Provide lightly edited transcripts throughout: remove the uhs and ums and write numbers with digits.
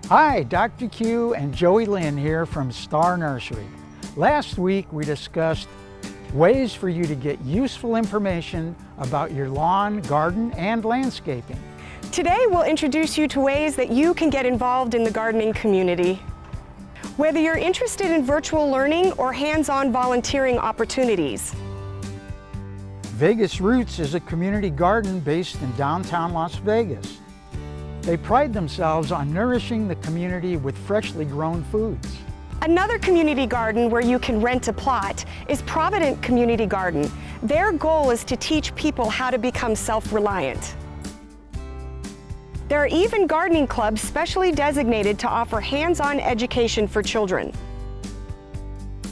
Hi, Dr. Q and Joey Lynn here from Star Nursery. Last week we discussed ways for you to get useful information about your lawn, garden, and landscaping. Today we'll introduce you to ways that you can get involved in the gardening community. Whether you're interested in virtual learning or hands-on volunteering opportunities. Vegas Roots is a community garden based in downtown Las Vegas. They pride themselves on nourishing the community with freshly grown foods. Another community garden where you can rent a plot is Provident Community Garden. Their goal is to teach people how to become self-reliant. There are even gardening clubs specially designated to offer hands-on education for children.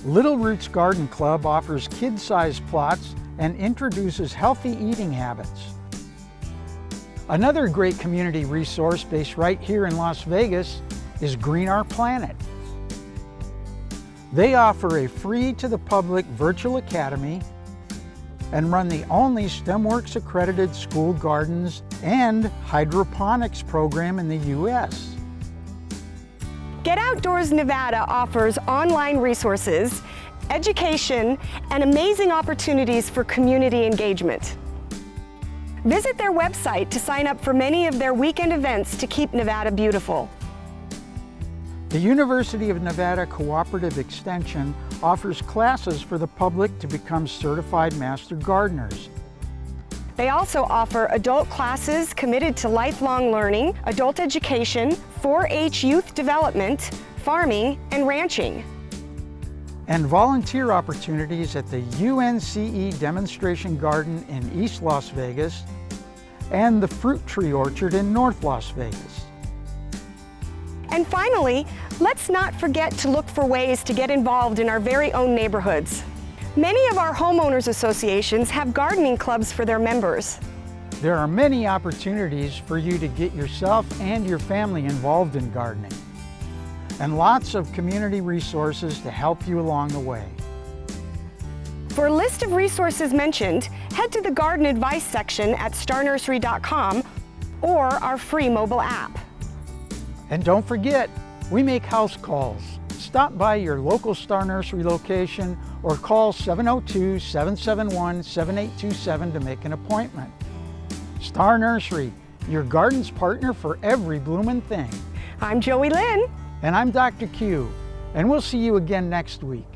Little Roots Garden Club offers kid-sized plots and introduces healthy eating habits. Another great community resource based right here in Las Vegas is Green Our Planet. They offer a free to the public virtual academy and run the only STEMWorks accredited school gardens and hydroponics program in the U.S. Get Outdoors Nevada offers online resources, education, and amazing opportunities for community engagement. Visit their website to sign up for many of their weekend events to keep Nevada beautiful. The University of Nevada Cooperative Extension offers classes for the public to become certified master gardeners. They also offer adult classes committed to lifelong learning, adult education, 4-H youth development, farming, and ranching. And volunteer opportunities at the UNCE Demonstration Garden in East Las Vegas and the Fruit Tree Orchard in North Las Vegas. And finally, let's not forget to look for ways to get involved in our very own neighborhoods. Many of our homeowners associations have gardening clubs for their members. There are many opportunities for you to get yourself and your family involved in gardening, and lots of community resources to help you along the way. For a list of resources mentioned, head to the Garden Advice section at starnursery.com or our free mobile app. And don't forget, we make house calls. Stop by your local Star Nursery location or call 702-771-7827 to make an appointment. Star Nursery, your garden's partner for every bloomin' thing. I'm Joey Lynn. And I'm Dr. Q, and we'll see you again next week.